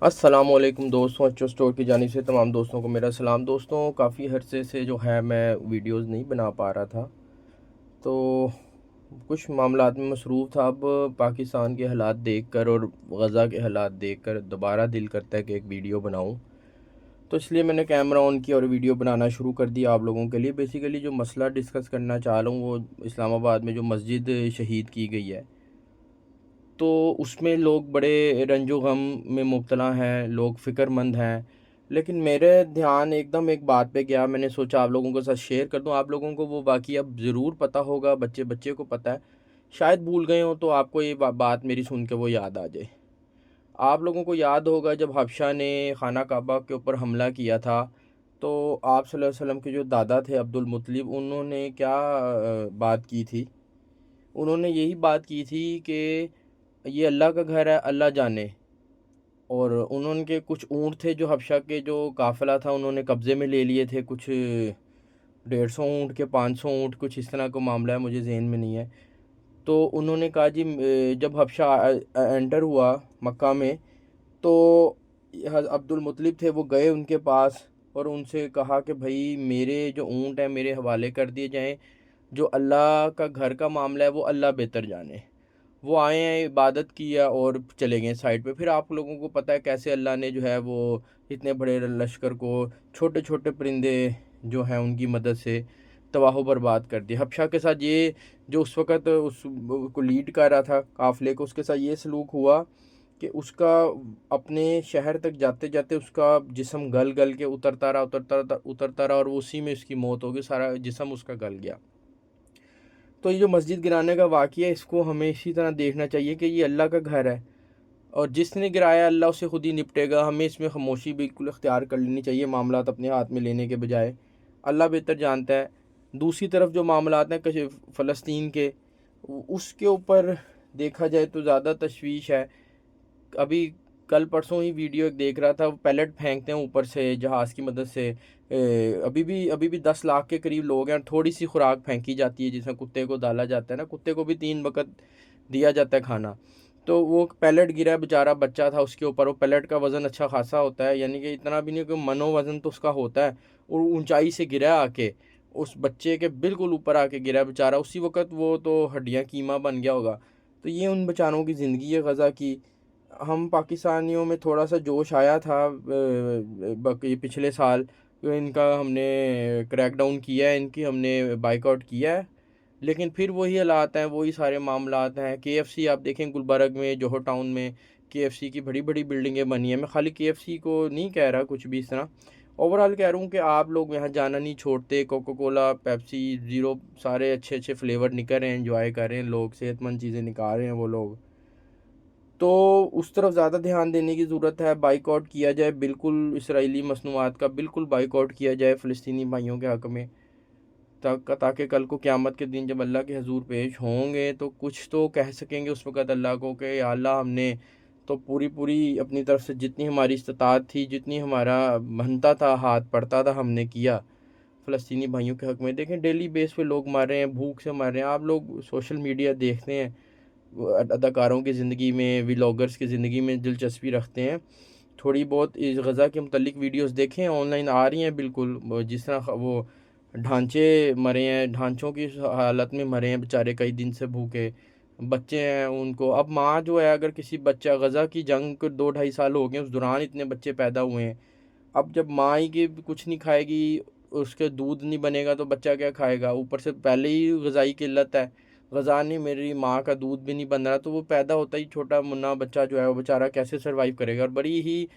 अस्सलाम वालेकुम दोस्तों, अच्छो स्टोर की जानिब से तमाम दोस्तों को मेरा सलाम। दोस्तों, काफ़ी अरसे से जो है मैं वीडियोस नहीं बना पा रहा था, तो कुछ मामलात में मसरूफ़ था। अब पाकिस्तान के हालात देखकर और गज़ा के हालात देखकर दोबारा दिल करता है कि एक वीडियो बनाऊं। तो इसलिए मैंने कैमरा ऑन किया और वीडियो बनाना शुरू कर दिया आप लोगों के लिए। बेसिकली जो मसला डिस्कस करना चाह रहा हूँ वो इस्लामाबाद में जो मस्जिद शहीद की गई है, तो उसमें लोग बड़े रंजो गम में मुब्तला हैं, लोग फ़िक्रमंद हैं। लेकिन मेरे ध्यान एकदम एक बात पे गया, मैंने सोचा आप लोगों के साथ शेयर कर दूं। आप लोगों को वो वाक़या अब ज़रूर पता होगा, बच्चे बच्चे को पता है, शायद भूल गए हो तो आपको ये बात मेरी सुन के वो याद आ जाए। आप लोगों को याद होगा जब हबशा ने खाना काबा के ऊपर हमला किया था, तो आप सल्लल्लाहु अलैहि वसल्लम के जो दादा थे अब्दुल मुत्तलिब, उन्होंने क्या बात की थी। उन्होंने यही बात की थी कि ये अल्लाह का घर है, अल्लाह जाने। और उन्होंने कुछ ऊँट थे जो हबशा के जो काफ़िला था उन्होंने कब्ज़े में ले लिए थे, कुछ 150 ऊँट के 500 ऊँट, कुछ इस तरह का मामला है, मुझे ज़हन में नहीं है। तो उन्होंने कहा जी, जब हबशा एंटर हुआ मक्का में, तो अब्दुल मुत्तलिब थे, वो गए उनके पास और उनसे कहा कि भाई मेरे जो ऊँट हैं मेरे हवाले कर दिए जाएं, जो अल्लाह का घर का मामला है वो अल्लाह बेहतर जाने। वो आए हैं, इबादत किया और चले गए साइड पे। फिर आप लोगों को पता है कैसे अल्लाह ने जो है वो इतने बड़े लश्कर को छोटे छोटे परिंदे जो हैं उनकी मदद से तबाह बर्बाद कर दिया। हबशा के साथ ये जो उस वक़्त उस को लीड कर रहा था काफ़िले को, उसके साथ ये सलूक हुआ कि उसका अपने शहर तक जाते जाते उसका जिस्म गल गल के उतरता रहा और उसी में उसकी मौत हो गई, सारा जिस्म उसका गल गया। तो ये जो मस्जिद गिराने का वाक़या है, इसको हमें इसी तरह देखना चाहिए कि ये अल्लाह का घर है और जिसने गिराया अल्लाह उससे खुद ही निपटेगा। हमें इसमें खामोशी बिल्कुल इख्तियार कर लेनी चाहिए, मामलात अपने हाथ में लेने के बजाय। अल्लाह बेहतर जानता है। दूसरी तरफ जो मामलात हैं फ़लस्तीन के, उसके ऊपर देखा जाए तो ज़्यादा तशवीश है। अभी कल परसों ही वीडियो एक देख रहा था, वो पैलेट फेंकते हैं ऊपर से जहाज़ की मदद से। अभी भी 10 लाख के करीब लोग हैं, थोड़ी सी खुराक फेंकी जाती है जिसमें कुत्ते को डाला जाता है ना, कुत्ते को भी 3 वक्त दिया जाता है खाना। तो वो पैलेट गिरा है, बेचारा बच्चा था उसके ऊपर। वो पैलेट का वज़न अच्छा खासा होता है, यानी कि इतना भी नहीं कि मनो वज़न तो उसका होता है। और ऊंचाई से गिरा आके उस बच्चे के बिल्कुल ऊपर आके गिरा बेचारा, उसी वक्त वो तो हड्डियाँ कीमा बन गया होगा। तो ये उन बेचारों की ज़िंदगी है गज़ा की। हम पाकिस्तानियों में थोड़ा सा जोश आया था ये पिछले साल, तो इनका हमने क्रैकडाउन किया है, इनकी हमने बाइकआउट किया है। लेकिन फिर वही हालात हैं, वही सारे मामलात हैं। केएफसी आप देखें गुलबर्ग में, जोहर टाउन में केएफसी की बड़ी बड़ी बिल्डिंगें बनी हैं। मैं खाली केएफसी को नहीं कह रहा कुछ भी इस तरह, ओवरऑल कह रहा हूँ कि आप लोग यहाँ जाना नहीं छोड़ते। कोका कोला, पेप्सी, ज़ीरो, सारे अच्छे अच्छे फ्लेवर निकल रहे हैं, एंजॉय कर रहे हैं लोग, सेहतमंद चीज़ें निकाल रहे हैं वो लोग। तो उस तरफ ज़्यादा ध्यान देने की ज़रूरत है। बाइकआउट किया जाए बिल्कुल, इसराइली मसनूआत का बिल्कुल बाइकआउट किया जाए फ़लस्तीनी भाइयों के हक़ में, ताकि कल को क़यामत के दिन जब अल्लाह के हज़ूर पेश होंगे तो कुछ तो कह सकेंगे उस वक़्त अल्लाह को कि या अल्लाह, हमने तो पूरी पूरी अपनी तरफ से जितनी हमारी इस्तिताअत थी, जितनी हमारा बनता था, हाथ पड़ता था, हमने किया फ़लस्तीनी भाइयों के हक़ में। देखें डेली बेस पे लोग मर रहे हैं, भूख से मर रहे हैं। आप लोग सोशल मीडिया देखते हैं, अदाकारों की ज़िंदगी में, व्लॉगर्स की ज़िंदगी में दिलचस्पी रखते हैं, थोड़ी बहुत इस गज़ा के मुतल्लिक वीडियोस देखें, ऑनलाइन आ रही हैं बिल्कुल। जिस तरह वो ढांचे मरे हैं, ढांचों की हालत में मरे हैं बेचारे, कई दिन से भूखे बच्चे हैं उनको। अब माँ जो है, अगर किसी बच्चा, गज़ा की जंग को 2-2.5 साल हो गए, उस दौरान इतने बच्चे पैदा हुए हैं। अब जब माँ ही की कुछ नहीं खाएगी, उसके दूध नहीं बनेगा तो बच्चा क्या खाएगा। ऊपर से पहले ही ग़िज़ाई किल्लत है, ग़िज़ा नहीं मिल रही, माँ का दूध भी नहीं बन रहा, तो वो पैदा होता ही छोटा मुन्ना बच्चा जो है वो बेचारा कैसे सर्वाइव करेगा। और बड़ी ही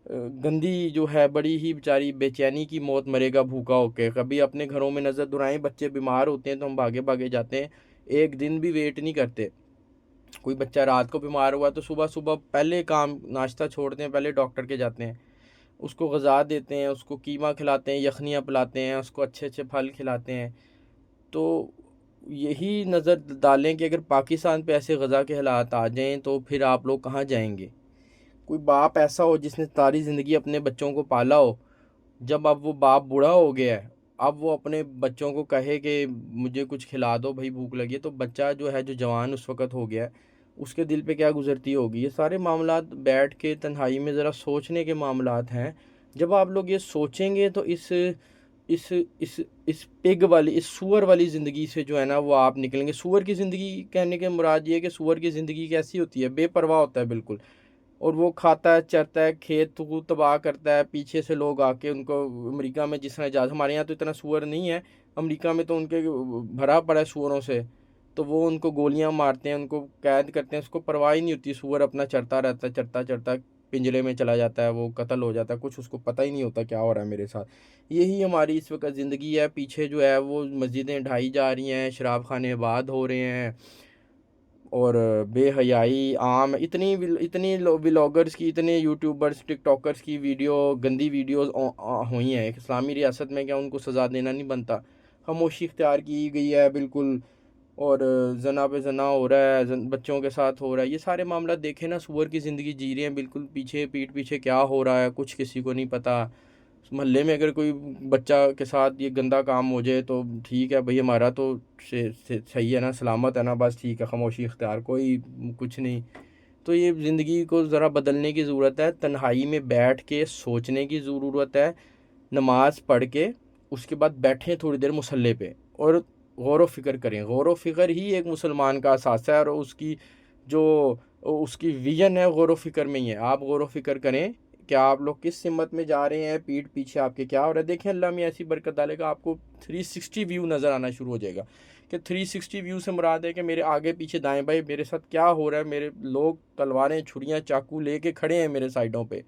गंदी जो है, बड़ी ही बेचारी बेचैनी की मौत मरेगा भूखा होके। कभी अपने घरों में नज़र दुराएं, बच्चे बीमार होते हैं तो हम भागे भागे जाते हैं, एक दिन भी वेट नहीं करते। कोई बच्चा रात को बीमार हुआ तो सुबह सुबह पहले काम नाश्ता छोड़ते हैं, पहले डॉक्टर के जाते हैं, उसको ग़िज़ा देते हैं, उसको कीमा खिलाते हैं, यखनियाँ पिलाते हैं, उसको अच्छे अच्छे फल खिलाते हैं। तो यही नज़र डालें कि अगर पाकिस्तान पे ऐसे गज़ा के हालात आ जाएं तो फिर आप लोग कहाँ जाएंगे। कोई बाप ऐसा हो जिसने सारी ज़िंदगी अपने बच्चों को पाला हो, जब अब वो बाप बूढ़ा हो गया है, अब वो अपने बच्चों को कहे कि मुझे कुछ खिला दो भाई, भूख लगी है, तो बच्चा जो है, जो जवान उस वक़्त हो गया है, اس کے دل پہ کیا گزرتی ہوگی. یہ سارے معاملات بیٹھ کے تنہائی میں ذرا سوچنے کے معاملات ہیں. جب آپ لوگ یہ سوچیں گے تو اس پگ والی اس سور والی زندگی سے جو ہے نا وہ آپ نکلیں گے. سور کی زندگی کہنے کے مراد یہ ہے کہ سور کی زندگی کیسی ہوتی ہے؟ بے پرواہ ہوتا ہے بالکل, اور وہ کھاتا ہے, چرتا ہے, کھیت کو تباہ کرتا ہے. پیچھے سے لوگ آ کے ان کو امریکہ میں جس طرح اجازت, ہمارے یہاں تو اتنا سور نہیں ہے, امریکہ میں تو ان کے بھرا پڑا ہے سوروں سے, تو وہ ان کو گولیاں مارتے ہیں, ان کو قید کرتے ہیں, اس کو پرواہ ہی نہیں ہوتی. سور اپنا چرتا رہتا ہے, چرتا چرتا پنجرے میں چلا جاتا ہے, وہ قتل ہو جاتا ہے, کچھ اس کو پتہ ہی نہیں ہوتا کیا ہو رہا ہے میرے ساتھ. یہی ہماری اس وقت زندگی ہے. پیچھے جو ہے وہ مسجدیں ڈھائی جا رہی ہیں, شراب خانے آباد ہو رہے ہیں, اور بے حیائی عام. اتنی ولاگرز کی, اتنے یوٹیوبرز, ٹک ٹاکرز کی گندی ویڈیوز ہوئی ہیں. ایک اسلامی ریاست میں کیا ان کو سزا دینا نہیں بنتا؟ خاموشی اختیار کی گئی ہے بالکل, اور زنا پہ زنا ہو رہا ہے, بچوں کے ساتھ ہو رہا ہے. یہ سارے معاملات دیکھیں نا, سور کی زندگی جی رہے ہیں بالکل. پیٹھ پیچھے کیا ہو رہا ہے کچھ کسی کو نہیں پتہ. محلے میں اگر کوئی بچہ کے ساتھ یہ گندا کام ہو جائے تو ٹھیک ہے بھئی, ہمارا تو صحیح ہے نا, سلامت ہے نا, بس ٹھیک ہے, خاموشی اختیار, کوئی کچھ نہیں. تو یہ زندگی کو ذرا بدلنے کی ضرورت ہے. تنہائی میں بیٹھ کے سوچنے کی ضرورت ہے. نماز پڑھ کے اس کے بعد بیٹھیں تھوڑی دیر مصلی پہ, اور غور و فکر کریں. غور و فکر ہی ایک مسلمان کا اثاثہ ہے, اور اس کی ویژن ہے غور و فکر میں ہی ہے. آپ غور و فکر کریں کہ آپ لوگ کس سمت میں جا رہے ہیں, پیٹھ پیچھے آپ کے کیا ہو رہا ہے. دیکھیں اللہ میں ایسی برکت ڈالے گا, آپ کو 360 ویو نظر آنا شروع ہو جائے گا. کہ 360 ویو سے مراد ہے کہ میرے آگے پیچھے دائیں بائیں میرے ساتھ کیا ہو رہا ہے. میرے لوگ تلواریں, چھریاں, چاقو لے کے کھڑے ہیں میرے سائڈوں پہ.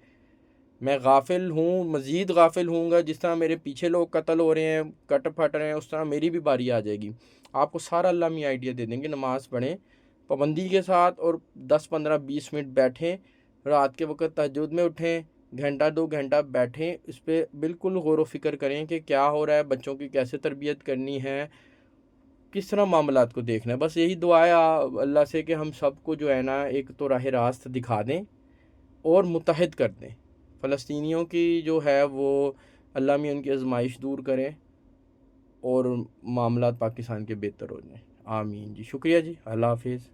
میں غافل ہوں, مزید غافل ہوں گا. جس طرح میرے پیچھے لوگ قتل ہو رہے ہیں, کٹ پھٹ رہے ہیں, اس طرح میری بھی باری آ جائے گی. آپ کو سارا اللہ میں آئیڈیا دے دیں گے. نماز پڑھیں پابندی کے ساتھ, اور 10-15-20 منٹ بیٹھیں. رات کے وقت تہجد میں اٹھیں, گھنٹہ 2 گھنٹہ بیٹھیں, اس پہ بالکل غور و فکر کریں کہ کیا ہو رہا ہے, بچوں کی کیسے تربیت کرنی ہے, کس طرح معاملات کو دیکھنا ہے. بس یہی دعا ہے اللہ سے کہ ہم سب کو جو ہے نا ایک تو راہ راست دکھا دیں اور متحد کر دیں. فلسطینیوں کی جو ہے وہ اللہ میں ان کی آزمائش دور کریں, اور معاملات پاکستان کے بہتر ہو جائیں. آمین جی, شکریہ جی, اللہ حافظ.